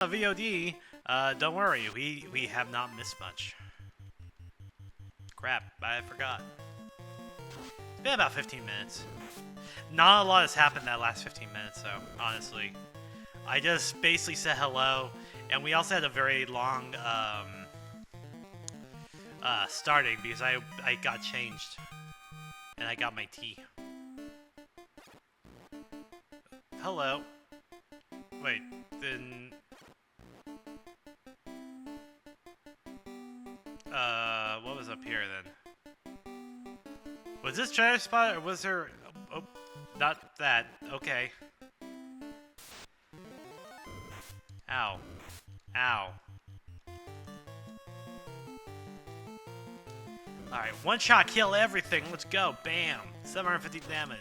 VOD, don't worry, we have not missed much. Crap, I forgot. It's been about 15 minutes. Not a lot has happened that last 15 minutes, though, honestly. I just basically said hello, and we also had a very long, starting because I got changed. And I got my tea. Hello. Wait, then... what was up here then? Was this treasure spot or was there... Oh, not that. Okay. Ow. Ow. Alright, one shot kill everything. Let's go. Bam. 750 damage.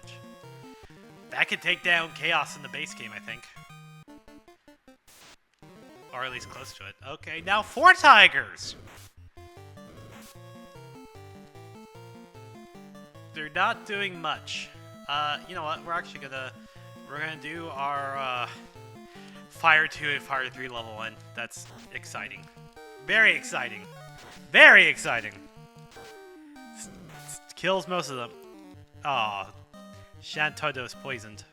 That could take down Chaos in the base game, I think. Or at least close to it. Okay, now 4 tigers! They're not doing much. You know what? We're gonna do our Fire 2 and Fire 3 level 1. That's exciting. Very exciting. Very exciting. Kills most of them. Aw. Shantodo's poisoned.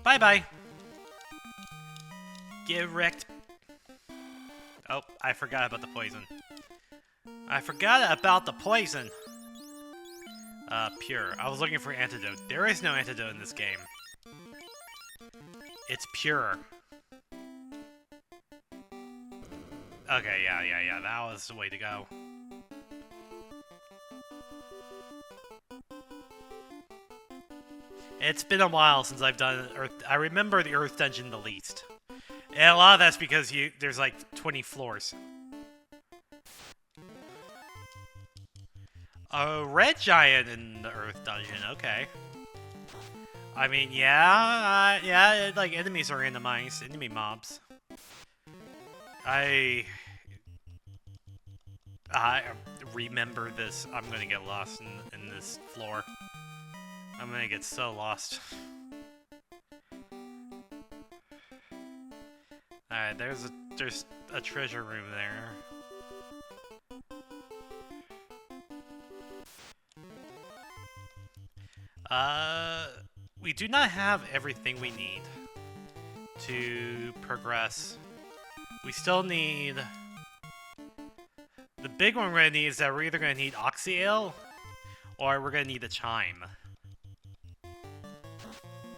Bye-bye. Get wrecked. Oh, I forgot about the poison. I forgot about the poison. Pure. I was looking for antidote. There is no antidote in this game. It's pure. Okay, yeah. That was the way to go. It's been a while since I've done Earth. I remember the Earth Dungeon the least. And a lot of that's because there's like 20 floors. A red giant in the Earth Dungeon, okay. I mean, yeah, like enemies are randomized, enemy mobs. I remember this. I'm gonna get lost in this floor. I'm gonna get so lost. Alright, there's a treasure room there. We do not have everything we need to progress. We still need... The big one we're gonna need is that we're either gonna need Oxy Ale, or we're gonna need the Chime.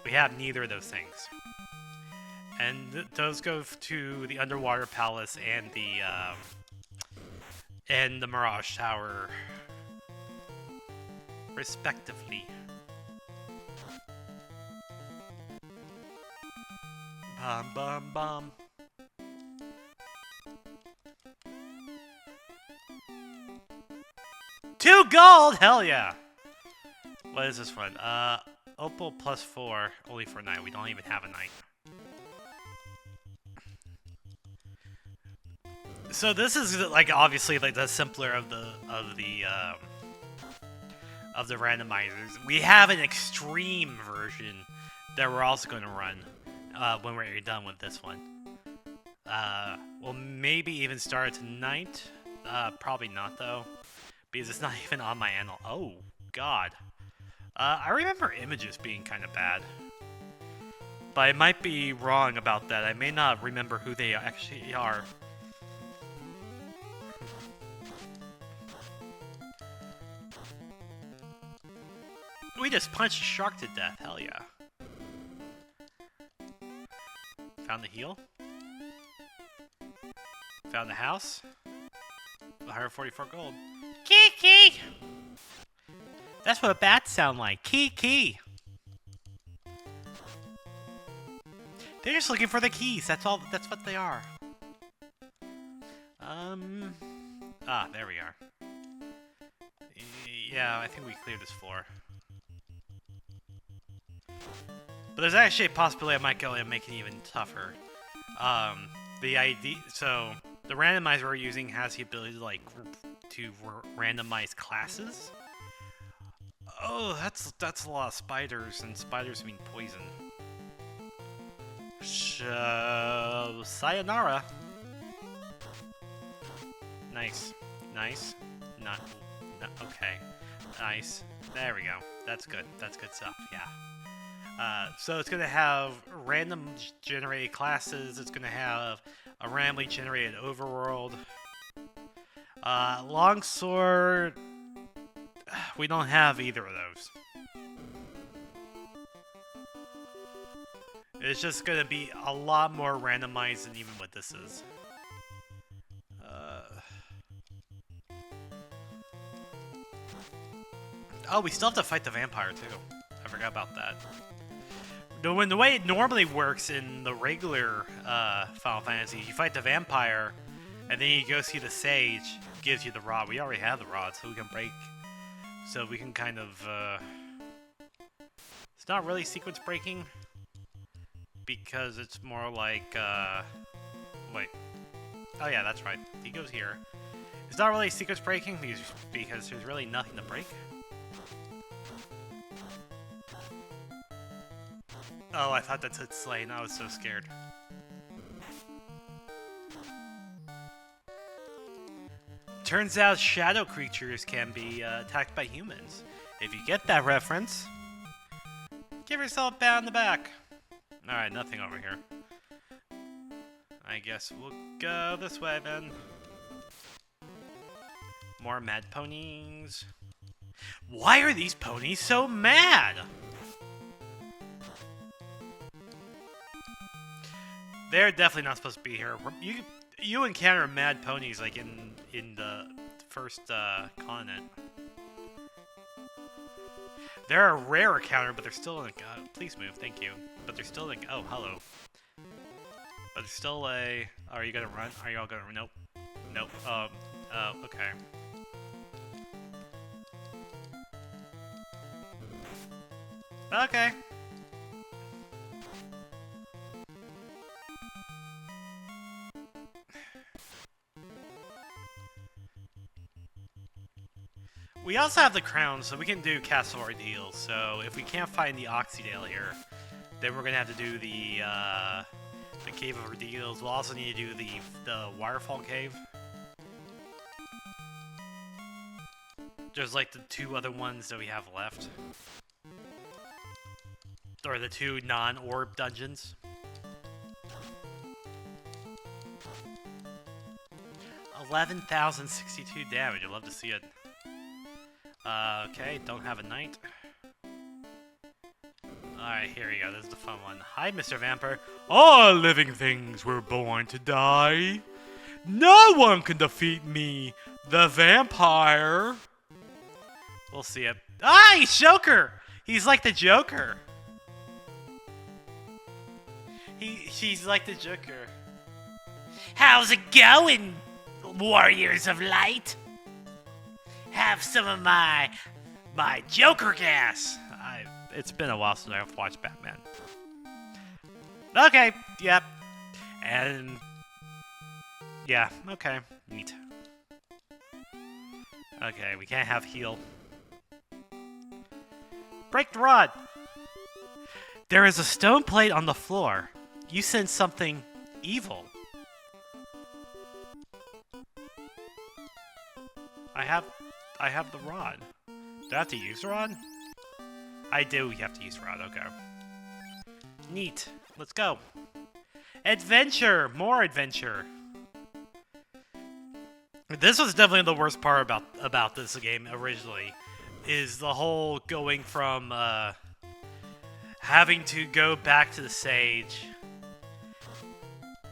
We have neither of those things. And those go to the Underwater Palace and the Mirage Tower, respectively. Bum bum bum. Two gold! Hell yeah! What is this one? Opal plus 4, only for a night. We don't even have a night. So this is like obviously like the simpler of the randomizers. We have an extreme version that we're also going to run when we're done with this one. We'll maybe even start it tonight. Probably not though, because it's not even on my channel. Oh God. I remember images being kind of bad, but I might be wrong about that. I may not remember who they actually are. We just punched a shark to death. Hell yeah. Found the heel. Found the house. 144 gold. Kiki! That's what bats sound like. Key. They're just looking for the keys. That's all. That's what they are. There we are. Yeah, I think we cleared this floor. But there's actually a possibility I might go and make it even tougher. So the randomizer we're using has the ability to randomize classes. Oh, that's a lot of spiders, and spiders mean poison. sayonara. Nice. Nice. Not, okay. Nice. There we go. That's good. That's good stuff, yeah. So it's gonna have random generated classes, it's gonna have a randomly generated overworld. Longsword, we don't have either of those. It's just gonna be a lot more randomized than even what this is. Oh, we still have to fight the vampire too. I forgot about that. The way it normally works in the regular Final Fantasy, you fight the vampire, and then you go see the sage, gives you the rod. We already have the rod, so we can break. So we can kind of. It's not really sequence breaking, because it's more like. Wait. Oh yeah, that's right. He goes here. It's not really sequence breaking because there's really nothing to break. Oh, I thought that said slain. I was so scared. Turns out shadow creatures can be attacked by humans. If you get that reference, give yourself a pat on the back. Alright, nothing over here. I guess we'll go this way then. More mad ponies. Why are these ponies so mad? They're definitely not supposed to be here. You encounter mad ponies like in the first continent. They're a rare encounter, but they're still in. Please move, thank you. But they're still like. Oh, hello. But there's still a. Oh, are you gonna run? Are you all gonna? Nope. Nope. Okay. Okay. We also have the crown, so we can do Castle Ordeal. So if we can't find the Oxydale here, then we're gonna have to do the Cave of Ordeals. We'll also need to do the Waterfall Cave. There's like the two other ones that we have left, or the two non-orb dungeons. 11,062 damage. I'd love to see it. Okay, don't have a knight. Alright, here we go. This is the fun one. Hi, Mr. Vampire. All living things were born to die. No one can defeat me, the vampire. We'll see it. Ah, he's Joker! He's like the Joker. He's like the Joker. How's it going, Warriors of Light? Have some of my Joker gas. It's been a while since I've watched Batman. Okay, yep. And yeah, okay, neat. Okay, we can't have heal. Break the rod. There is a stone plate on the floor. You sense something evil. I have the rod. Do I have to use the rod? I do have to use the rod, okay. Neat. Let's go. Adventure! More adventure! This was definitely the worst part about this game originally. Is the whole going from having to go back to the sage.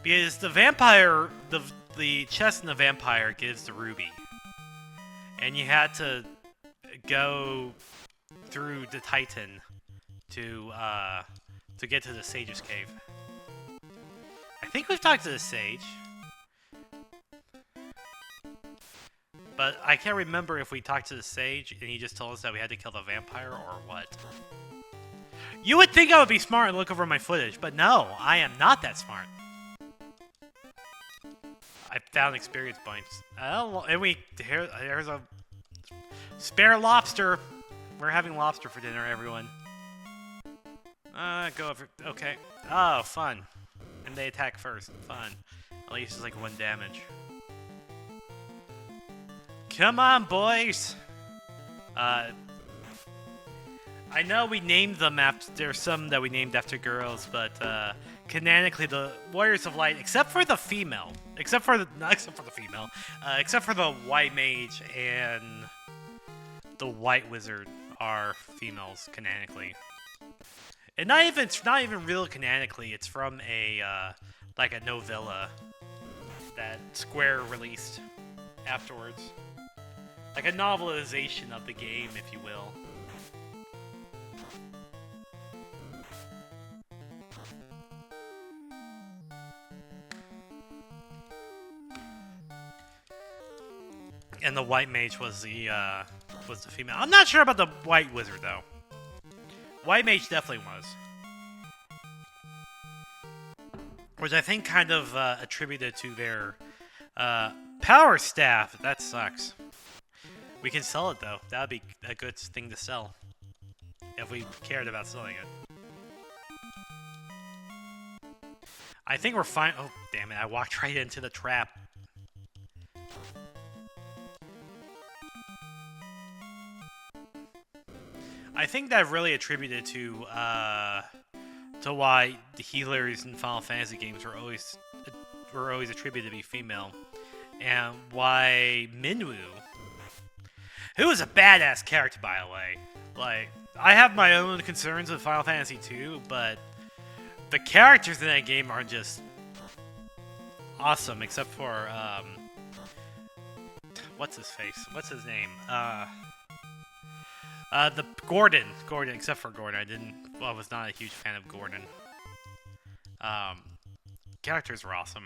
Because the vampire, the chest in the vampire gives the ruby. And you had to go through the Titan to get to the Sage's cave. I think we've talked to the Sage, but I can't remember if we talked to the Sage and he just told us that we had to kill the vampire or what. You would think I would be smart and look over my footage, but no, I am not that smart. I found experience points. Oh, and here's a spare lobster. We're having lobster for dinner, everyone. Go over. Okay. Oh, fun. And they attack first. Fun. At least it's like 1 damage. Come on, boys! I know we named them after... There's some that we named after girls, but canonically the Warriors of Light, except for the female, except for the White Mage and the White Wizard are females canonically. And it's not even real canonically. It's from a like a novella that Square released afterwards, like a novelization of the game, if you will. And the White Mage was the female. I'm not sure about the White Wizard though. White Mage definitely was. Which I think kind of attributed to their power staff. That sucks. We can sell it though. That would be a good thing to sell. If we cared about selling it. I think we're fine. Oh, damn it. I walked right into the trap. I think that really attributed to why the healers in Final Fantasy games were always attributed to be female, and why Minwu, who is a badass character by the way, like I have my own concerns with Final Fantasy 2, but the characters in that game are just awesome, except for what's his face? What's his name? The Gordon, except for Gordon. I was not a huge fan of Gordon. Characters were awesome.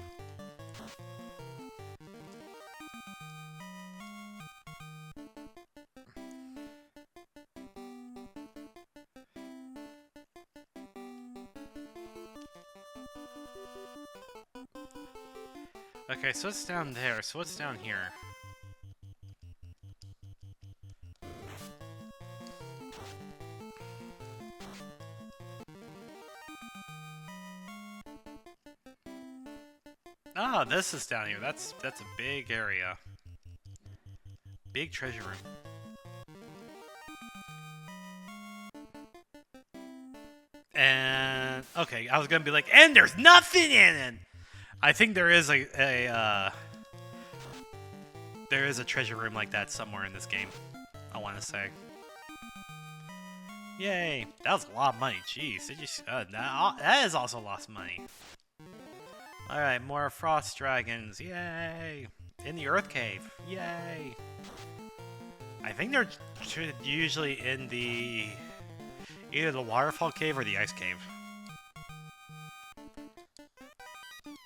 Okay, so it's down there. So what's down here? Oh, this is down here. That's a big area. Big treasure room. And okay, I was gonna be like, and there's nothing in it. I think there is a treasure room like that somewhere in this game. I want to say. Yay! That was a lot of money. Jeez, that is also lost money. Alright, more frost dragons. Yay! In the Earth Cave. Yay! I think they're usually in either the Waterfall Cave or the Ice Cave.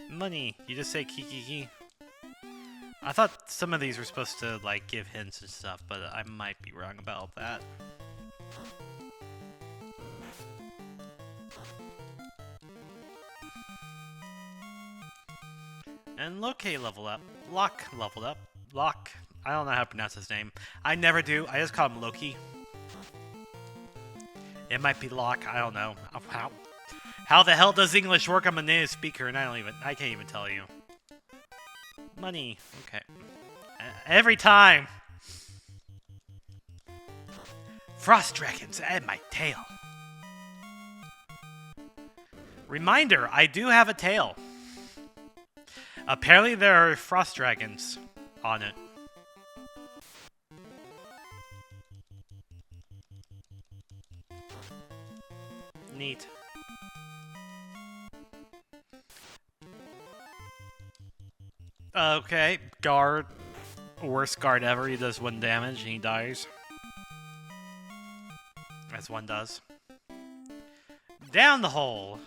Money. You just say kiki. I thought some of these were supposed to, like, give hints and stuff, but I might be wrong about that. And Loki leveled up. Locke leveled up. Locke. I don't know how to pronounce his name. I never do. I just call him Loki. It might be Locke. I don't know. How the hell does English work? I'm a native speaker and I can't even tell you. Money. Okay. Every time. Frost dragons and my tail. Reminder, I do have a tail. Apparently there are frost dragons on it. Neat. Okay, guard. Worst guard ever. He does 1 damage and he dies. As one does. Down the hole.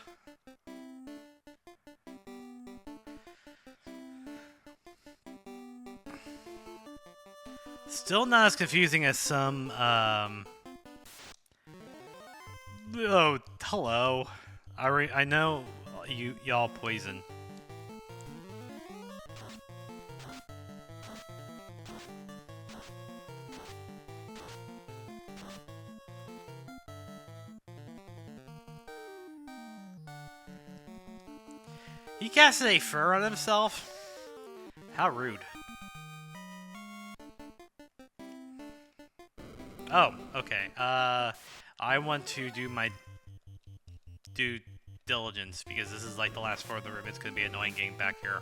Still not as confusing as some, oh, hello. I know y'all poison. He casted a fur on himself? How rude. Oh, okay. I want to do my due diligence because this is like the last floor of the room. It's gonna be annoying getting back here.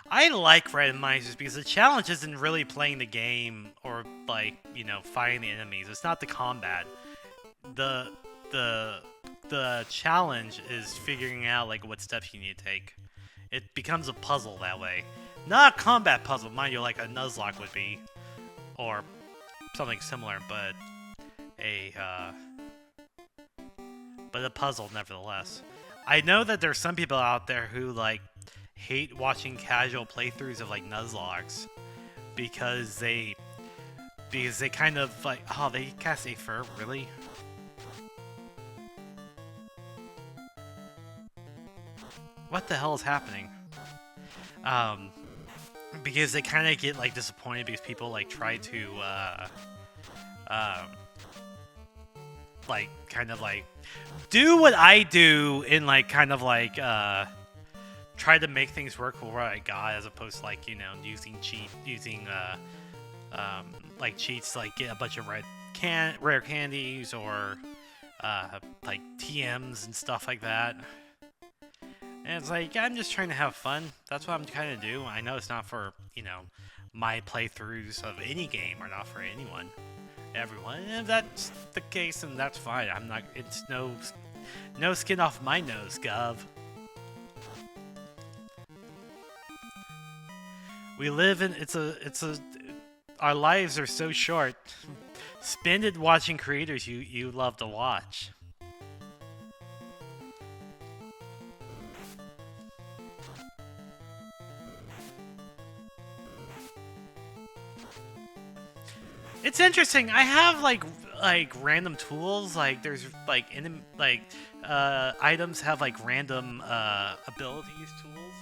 I like randomizers because the challenge isn't really playing the game or like, you know, fighting the enemies. It's not the combat. The challenge is figuring out like what steps you need to take. It becomes a puzzle that way. Not a combat puzzle, mind you, like a Nuzlocke would be. Or something similar, but a puzzle nevertheless. I know that there's some people out there who like hate watching casual playthroughs of like Nuzlocks because they kind of like, oh, they cast a fur, really? What the hell is happening? Because they kind of get like disappointed because people like try to like kind of like do what I do in like kind of like try to make things work with what I got as opposed to like, you know, using like cheats to like get a bunch of rare candies or like TMs and stuff like that. And it's like, I'm just trying to have fun. That's what I'm trying to do. I know it's not for, you know, my playthroughs of any game are not for anyone. Everyone. And if that's the case, then that's fine. I'm not, it's no skin off my nose, Gov. We live in, our lives are so short. Spend it watching creators you love to watch. It's interesting. I have like random tools. Like there's like items have like random abilities tools,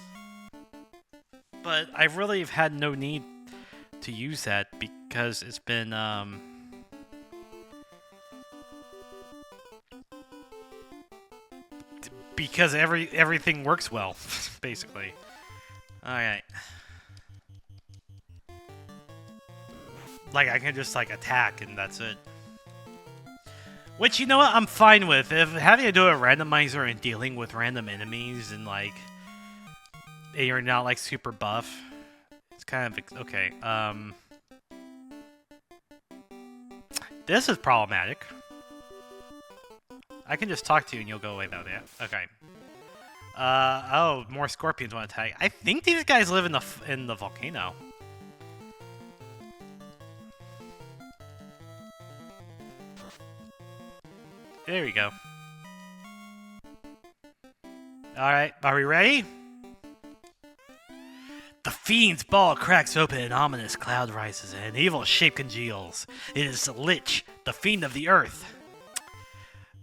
but I really have had no need to use that because it's been because everything works well, basically. All right. Like, I can just, like, attack, and that's it. Which, you know what, I'm fine with. If having to do a randomizer and dealing with random enemies and, like, you're not, like, super buff, it's kind of, okay, this is problematic. I can just talk to you and you'll go away, though, yeah? Okay. Oh, more scorpions want to attack. I think these guys live in the volcano. There we go. Alright, are we ready? The fiend's ball cracks open, an ominous cloud rises, and an evil shape congeals. It is the Lich, the fiend of the earth.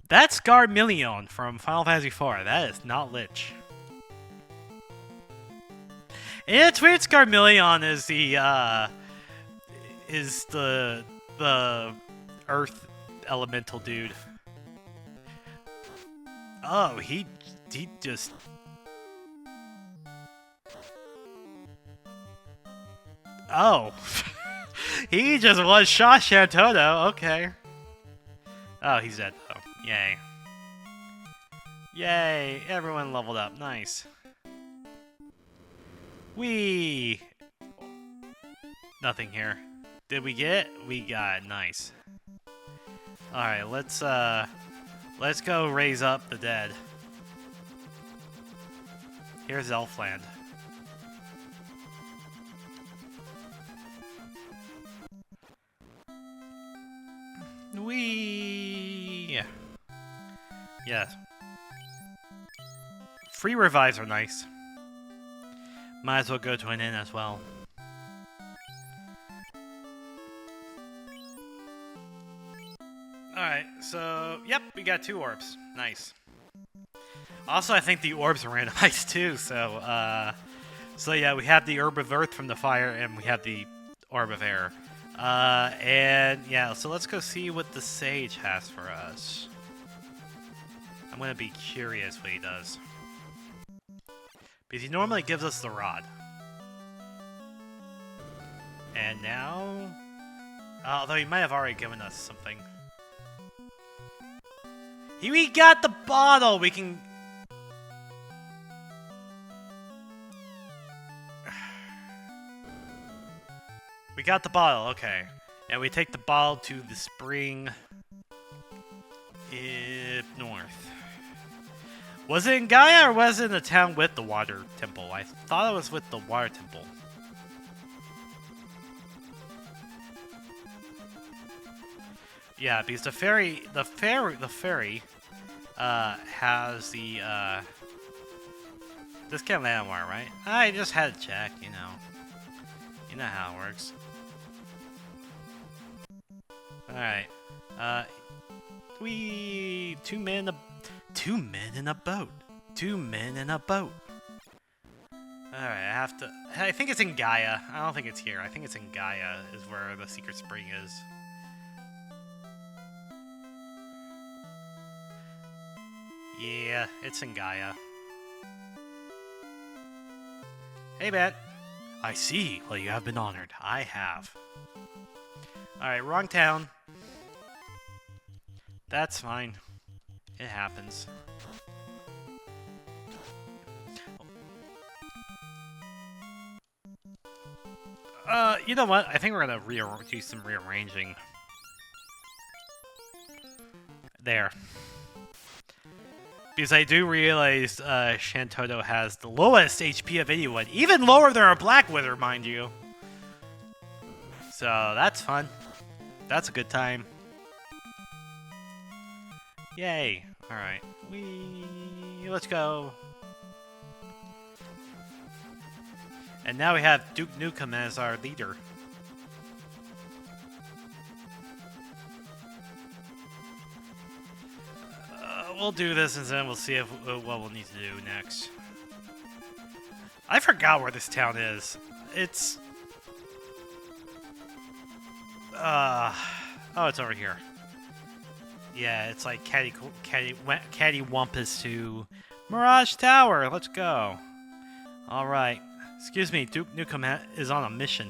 That's Garmillion from Final Fantasy IV. That is not Lich. And it's weird Garmillion is the earth elemental dude. Oh, he just... Oh. He just one-shot Shantono. Okay. Oh, he's dead, though. Yay. Yay. Everyone leveled up. Nice. Whee! Nothing here. Did we get it? We got it. Nice. Alright, let's go raise up the dead. Here's Elfland. Whee! Yes. Free revives are nice. Might as well go to an inn as well. Alright, so, yep, we got 2 orbs. Nice. Also, I think the orbs are randomized too, so yeah, we have the Herb of Earth from the fire, and we have the Orb of Air. And yeah, so let's go see what the Sage has for us. I'm gonna be curious what he does. Because he normally gives us the rod. And now... although he might have already given us something. We got the bottle! We can... We got the bottle, okay. And we take the bottle to the spring... north. Was it in Gaia or was it in the town with the water temple? I thought it was with the water temple. Yeah, because the ferry has the discount landmark, right? I just had to check, you know. You know how it works. Alright. Two men in a boat. Two men in a boat. Alright, I think it's in Gaia. I don't think it's here. I think it's in Gaia is where the secret spring is. Yeah, it's in Gaia. Hey, man. I see. Well, you have been honored. I have. Alright, wrong town. That's fine. It happens. You know what? I think we're gonna do some rearranging. There. Because I do realize Shantoto has the lowest HP of anyone. Even lower than our Black Wither, mind you. So, that's fun. That's a good time. Yay. Alright. Let's go. And now we have Duke Nukem as our leader. We'll do this and then we'll see what we'll need to do next. I forgot where this town is. It's... oh, it's over here. Yeah, it's like cattywampus to Mirage Tower. Let's go. Alright. Excuse me, Duke Nukem is on a mission.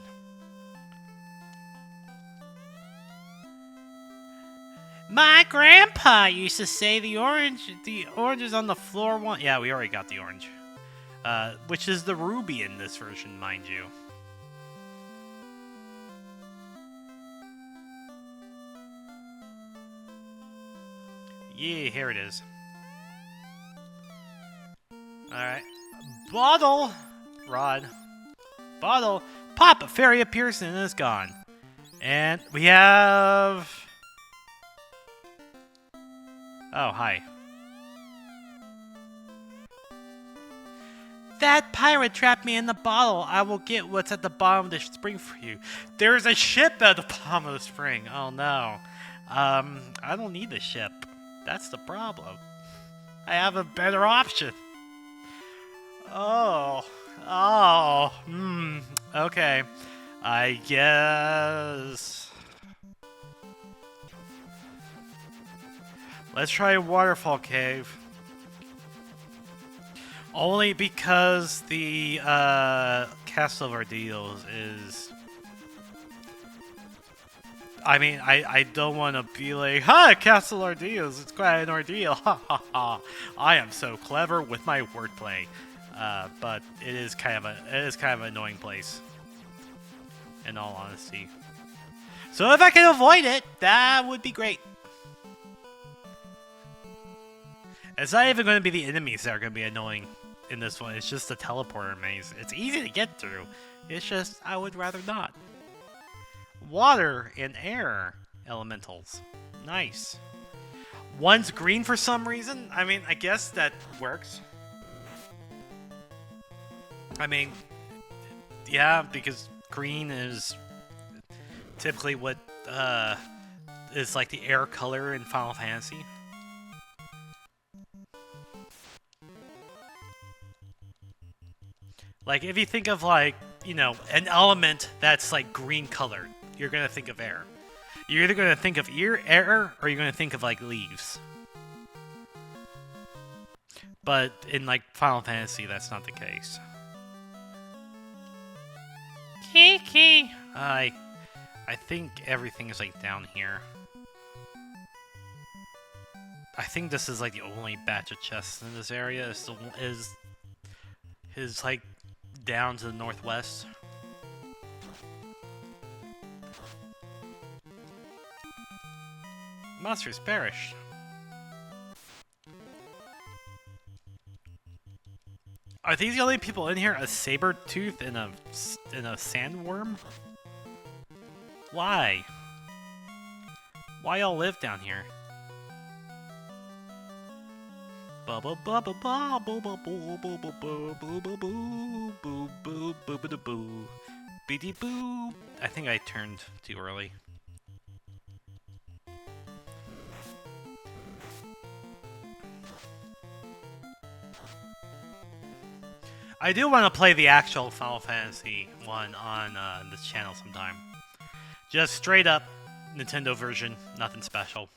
My grandpa used to say the orange is on the floor one. Yeah, we already got the orange. Which is the ruby in this version, mind you. Yeah, here it is. Alright. Bottle! Rod. Bottle. Pop! A fairy appears and is gone. And we have... Oh, hi. That pirate trapped me in the bottle. I will get what's at the bottom of the spring for you. There's a ship at the bottom of the spring. Oh, no. I don't need the ship. That's the problem. I have a better option. Oh. Okay. I guess... Let's try Waterfall Cave. Only because the Castle of Ordeals is... I mean, I don't want to be like, ha, Castle Ordeals, it's quite an ordeal, ha ha ha. I am so clever with my wordplay. But it is kind of an annoying place, in all honesty. So if I can avoid it, that would be great. It's not even going to be the enemies that are going to be annoying in this one. It's just the teleporter maze. It's easy to get through. It's just, I would rather not. Water and air elementals. Nice. One's green for some reason. I mean, I guess that works. I mean, yeah, because green is typically what is like the air color in Final Fantasy. Like, if you think of, like, you know, an element that's like green colored, you're gonna think of air. You're either gonna think of air, or you're gonna think of like leaves. But in like Final Fantasy, that's not the case. Kiki. I think everything is like down here. I think this is like the only batch of chests in this area. Is like down to the northwest. Monsters perished. Are these the only people in here? A saber tooth and a sandworm? Why? Why y'all live down here? I think I turned too early. I do want to play the actual Final Fantasy one on this channel sometime. Just straight up Nintendo version, nothing special.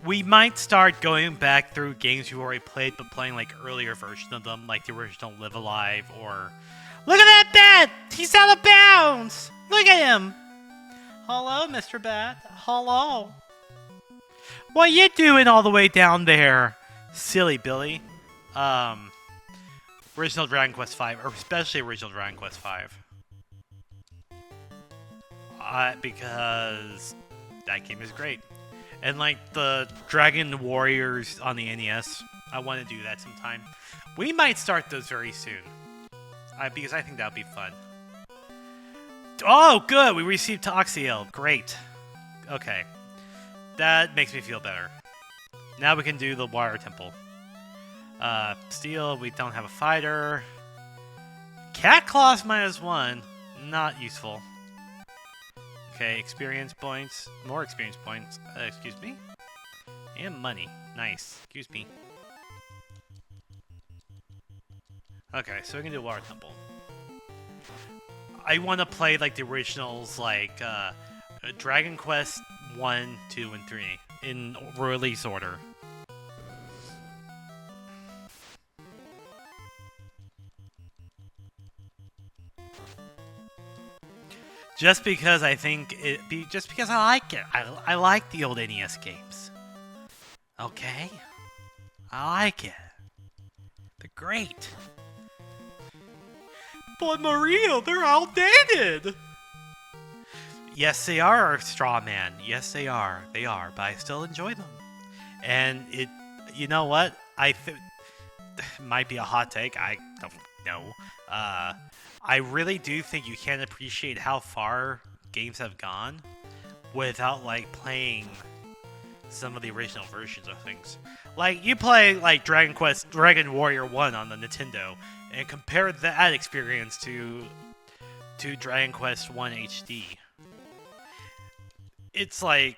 We might start going back through games we've already played, but playing like earlier versions of them, like the original Live Alive, or... Look at that bat! He's out of bounds! Look at him! Hello, Mr. Bat. Hello. What you doing all the way down there? Silly Billy. Original Dragon Quest V, or especially original Dragon Quest V. Because that game is great. And like the Dragon Warriors on the NES, I want to do that sometime. We might start those very soon. Because I think that would be fun. Oh, good! We received Toxiel. Great. Okay. That makes me feel better. Now we can do the Water Temple. Steel, we don't have a fighter. Cat Claws -1. Not useful. Okay, experience points. More experience points. Excuse me? And money. Nice. Excuse me. Okay, so we can do Water Temple. I want to play like the originals, like Dragon Quest 1, 2, and 3 in release order. Just because I think just because I like it. I like the old NES games. Okay? I like it. They're great. But Maria, they're outdated! Yes, they are, Straw Man. Yes, they are. They are, but I still enjoy them. And you know what? Might be a hot take. I don't know. I really do think you can't appreciate how far games have gone without like playing some of the original versions of things. Like you play like Dragon Warrior 1 on the Nintendo and compare that experience to Dragon Quest 1 HD. It's like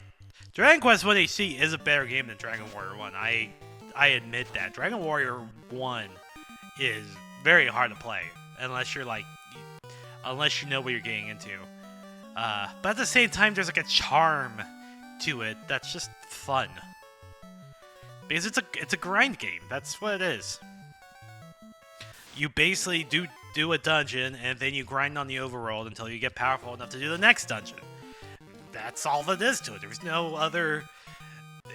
Dragon Quest 1 HD is a better game than Dragon Warrior 1. I admit that. Dragon Warrior 1 is very hard to play unless you know what you're getting into. But at the same time, there's like a charm to it that's just fun. Because it's a grind game. That's what it is. You basically do a dungeon and then you grind on the overworld until you get powerful enough to do the next dungeon. That's all that is to it. There's no other...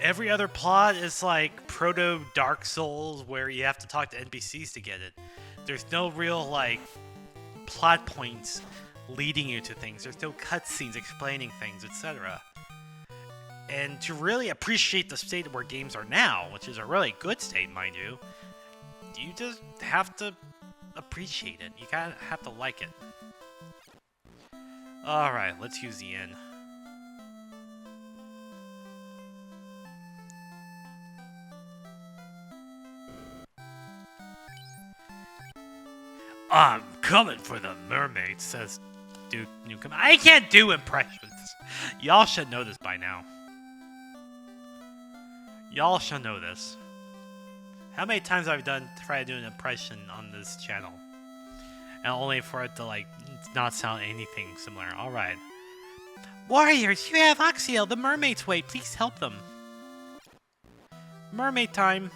Every other plot is like proto Dark Souls where you have to talk to NPCs to get it. There's no real like plot points leading you to things. There's no cutscenes explaining things, etc. And to really appreciate the state where games are now, which is a really good state, mind you, you just have to appreciate it. You gotta have to like it. Alright, let's use the inn. I'm coming for the mermaid, says Duke Nukem. I can't do impressions. Y'all should know this by now. Y'all should know this. How many times have I tried to do an impression on this channel? And only for it to, like, not sound anything similar. Alright. Warriors, you have Oxiel, the mermaid's way. Please help them. Mermaid time.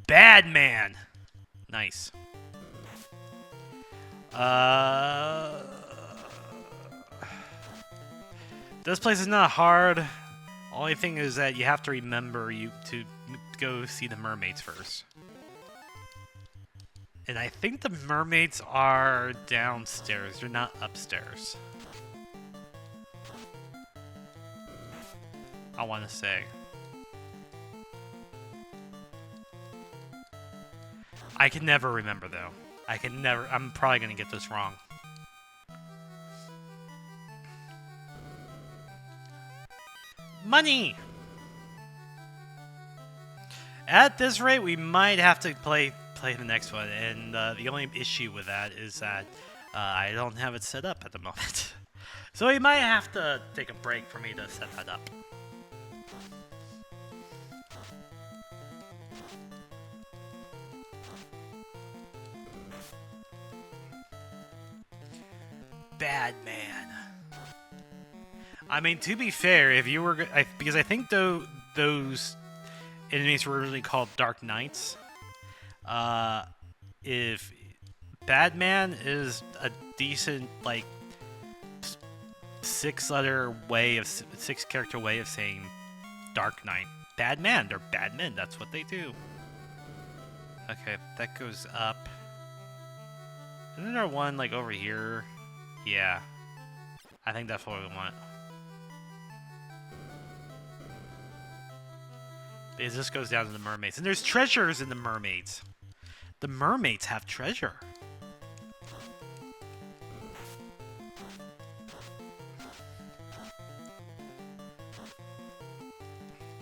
Bad man. Nice. This place is not hard. Only thing is that you have to remember to go see the mermaids first. And I think the mermaids are downstairs. They're not upstairs. I want to say. I can never remember, though. I'm probably going to get this wrong. Money! At this rate, we might have to play the next one, and the only issue with that is that I don't have it set up at the moment. So we might have to take a break for me to set that up. Bad man. I mean, to be fair, if you were... because I think those enemies were really called Dark Knights. If Bad Man is a decent, like, six-character way of saying Dark Knight. Bad man. They're bad men. That's what they do. Okay, that goes up. Isn't there one, like, over here? Yeah. I think that's what we want. Because this goes down to the mermaids. And there's treasures in the mermaids. The mermaids have treasure.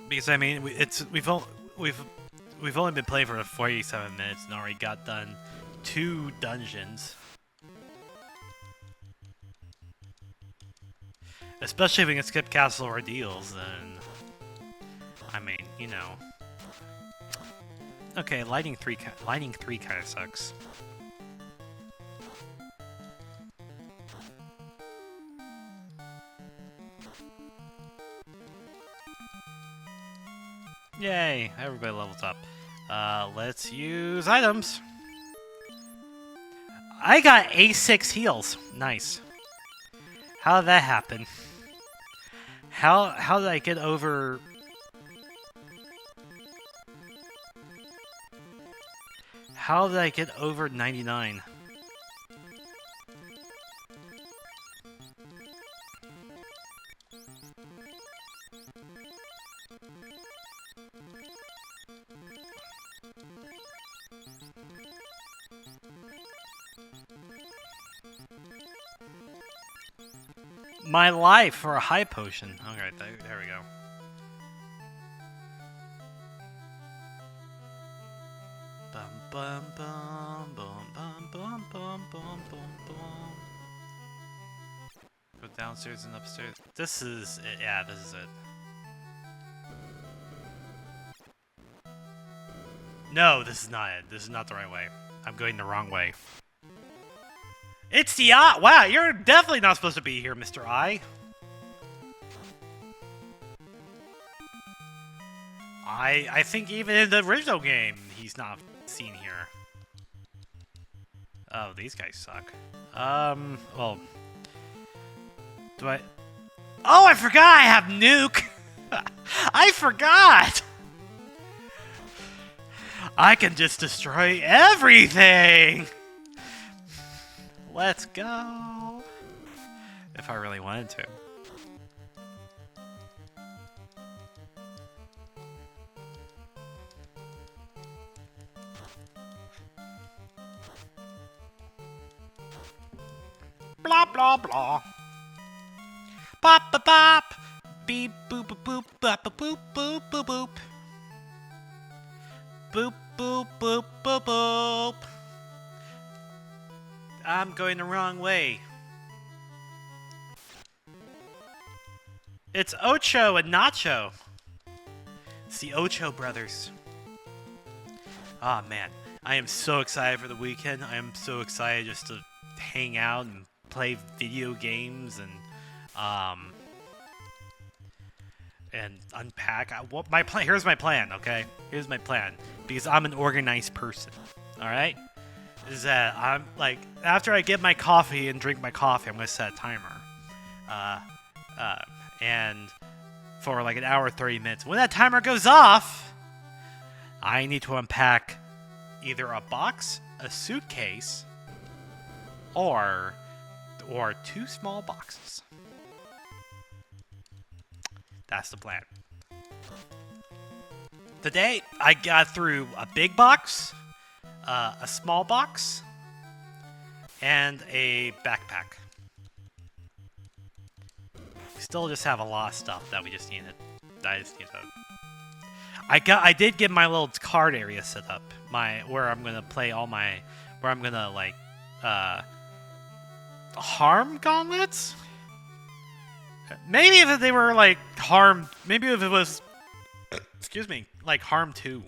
Because I mean, we've only been playing for 47 minutes and already got done 2 dungeons. Especially if we can skip Castle Ordeals, then I mean, you know. Okay, lighting 3 kind of sucks. Yay, everybody levels up. Let's use items. I got A6 heals. Nice. How did that happen? How did I get over... How did I get over 99? My life for a high potion. Okay, there we go. Bum bum bum bum bum bum bum bum bum. Go downstairs and upstairs. This is it. Yeah, this is it. No, this is not it. This is not the right way. I'm going the wrong way. It's the eye! Wow, you're definitely not supposed to be here, Mr. I. I think even in the original game, he's not seen here. Oh, these guys suck. Well... Do I... Oh, I forgot I have Nuke! I forgot! I can just destroy everything! Let's go! If I really wanted to. Blah blah blah. Pop pop pop. Beep boop boop boop bop boop boop boop boop. Boop boop boop boop boop. I'm going the wrong way. It's Ocho and Nacho. It's the Ocho brothers. Oh man, I am so excited for the weekend. I am so excited just to hang out and play video games and unpack. What my plan? Here's my plan. Okay, here's my plan because I'm an organized person. All right, is that I'm like after I get my coffee and drink my coffee, I'm gonna set a timer. Uh, and for like an hour, 30 minutes. When that timer goes off, I need to unpack either a box, a suitcase, or two small boxes. That's the plan. Today, I got through a big box, a small box, and a backpack. We still just have a lot of stuff that we just need to... I did get my little card area set up. Where I'm gonna play all my... Where I'm gonna, like, harm gauntlets? Maybe if they were, like, harm... Maybe if it was... Excuse me. Like, harm 2.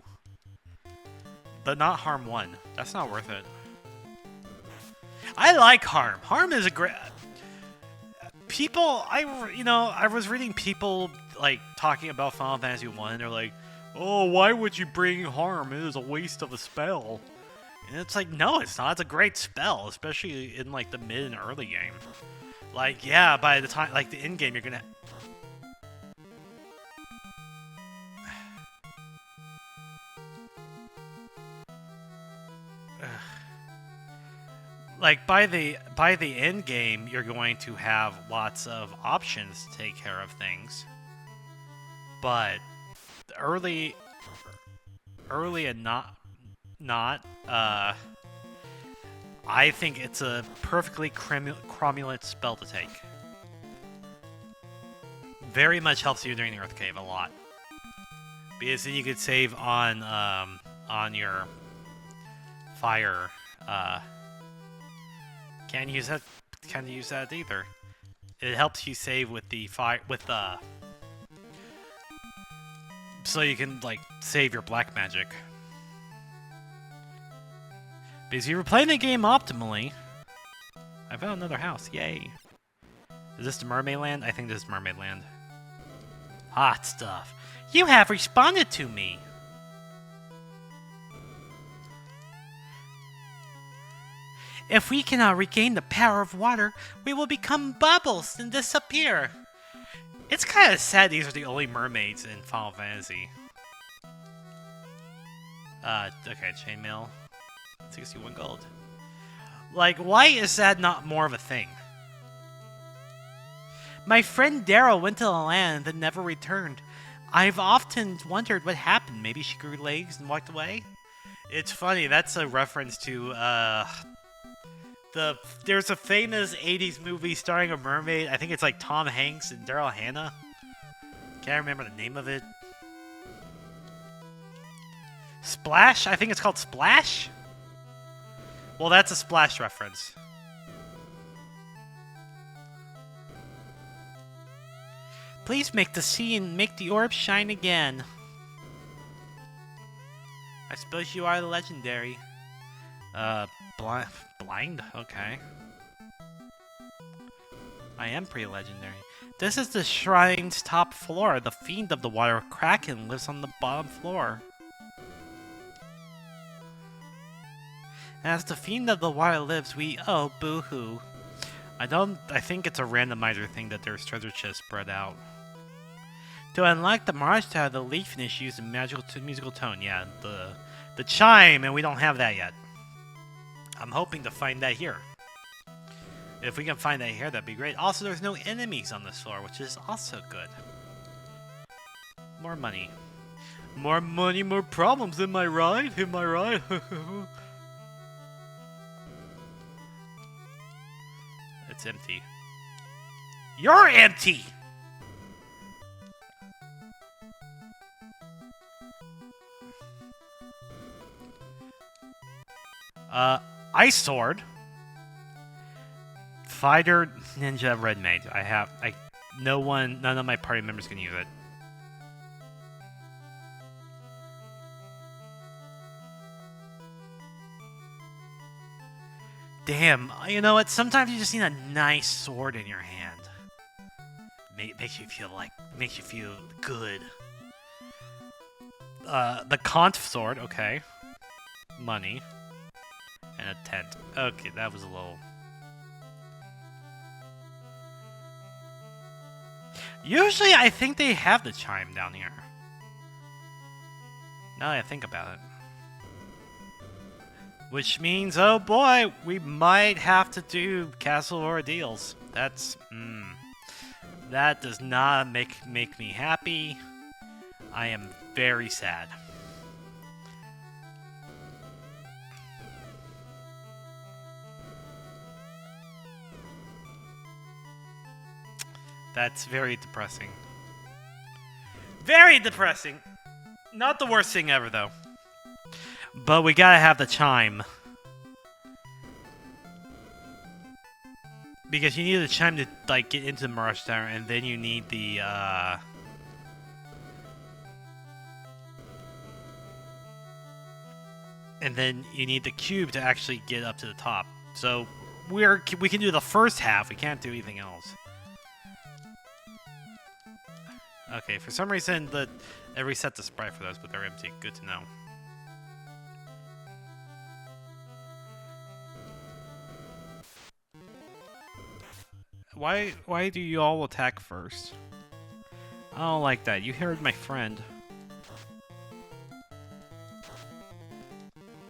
But not harm 1. That's not worth it. I like harm. Harm is a great... People... I was reading people, like, talking about Final Fantasy 1, and they're like, oh, why would you bring harm? It is a waste of a spell. And it's like, no, it's not. It's a great spell, especially in, like, the mid and early game. Like, yeah, by the time, like, the end game, you're gonna... Like, by the end game, you're going to have lots of options to take care of things. But early and not, I think it's a perfectly cromulent spell to take. Very much helps you during the Earth Cave a lot. Because then you could save on your fire, can't use that either. It helps you save with the fire, so you can, like, save your black magic. Because you were playing the game optimally. I found another house. Yay. Is this the Mermaid Land? I think this is Mermaid Land. Hot stuff. You have responded to me. If we cannot regain the power of water, we will become bubbles and disappear. It's kind of sad these are the only mermaids in Final Fantasy. Okay, chainmail. 61 gold. Like, why is that not more of a thing? My friend Daryl went to the land and never returned. I've often wondered what happened. Maybe she grew legs and walked away? It's funny, that's a reference to, there's a famous 80s movie starring a mermaid. I think it's like Tom Hanks and Daryl Hannah. Can't remember the name of it. Splash? I think it's called Splash? Well, that's a Splash reference. Please make the sea and make the orb shine again. I suppose you are the legendary. Blind? Okay. I am pretty legendary. This is the shrine's top floor. The fiend of the water, Kraken, lives on the bottom floor. As the fiend of the water lives, we boo-hoo. I think it's a randomizer thing that there's treasure chests spread out. To unlock the March Tower, the leaf finish used a musical tone. Yeah, the chime, and we don't have that yet. I'm hoping to find that here. If we can find that here, that'd be great. Also, there's no enemies on this floor, which is also good. More money. More money, more problems, am I right? Am I right? It's empty. You're empty! Ice Sword. Fighter Ninja Red Mage. None of my party members can use it. Damn, you know what? Sometimes you just need a nice sword in your hand. Makes you feel good. The Kant sword, okay. Money. And a tent. Okay, that was a little... Usually, I think they have the chime down here. Now that I think about it. Which means, oh boy, we might have to do Castle of Ordeals. That's, that does not make me happy. I am very sad. That's very depressing. Very depressing! Not the worst thing ever, though. But we gotta have the chime. Because you need the chime to, like, get into the Mirage Tower, and then you need the, and then you need the cube to actually get up to the top. So, we can do the first half, we can't do anything else. Okay, for some reason, it reset the sprite for those, but they're empty. Good to know. Why do you all attack first? I don't like that. You heard my friend.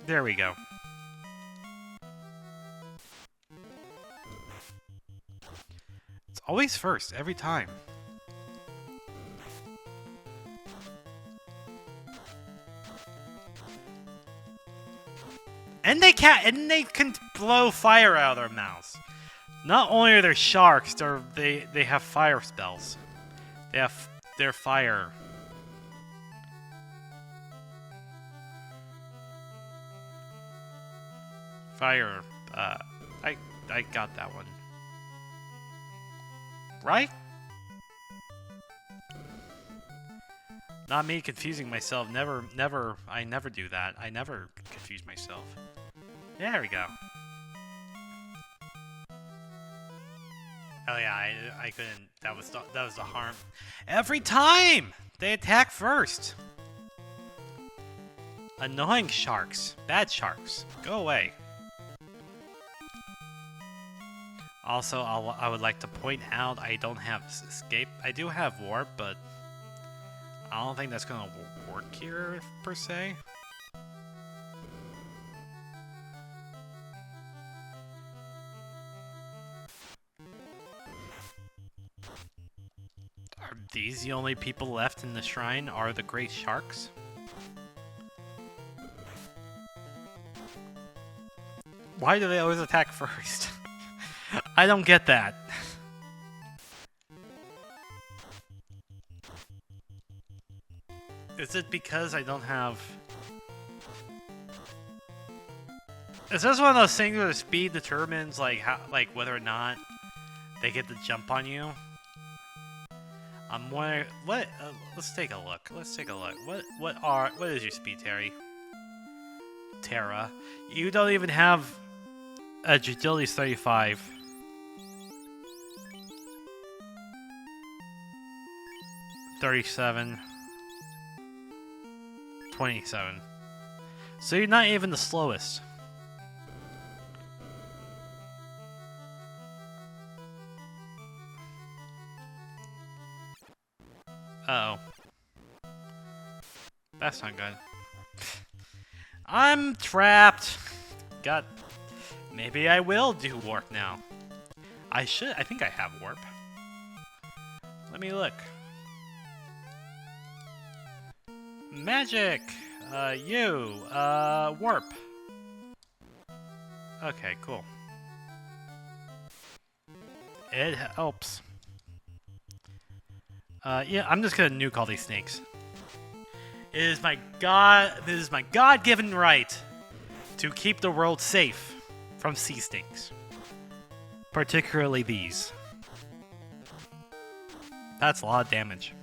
There we go. It's always first, every time. And they can blow fire out of their mouths. Not only are they sharks, they have fire spells. They're fire. Fire. I got that one. Right? Not me confusing myself. I never do that. I never confuse myself. There we go. Oh yeah, I couldn't. That was the harm. Every time they attack first. Annoying sharks. Bad sharks. Go away. Also, I would like to point out I don't have escape. I do have warp, but I don't think that's gonna work here per se. Are these the only people left in the shrine? Are the great sharks? Why do they always attack first? I don't get that. Is it because I don't have... Is this one of those things where the speed determines like whether or not they get to jump on you? I'm wondering what. Let's take a look. What is your speed, Terra? You don't even have agility's 35. 37. 27. So you're not even the slowest. Uh-oh. That's not good. I'm trapped. God. Maybe I will do warp now. I think I have warp. Let me look. Magic! Warp. Okay, cool. It helps. Yeah, I'm just gonna nuke all these snakes. It is my God-given right to keep the world safe from sea snakes. Particularly these. That's a lot of damage.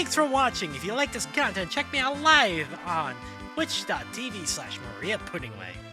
Thanks for watching. If you like this content, check me out live on twitch.tv/MariaPuddingWay.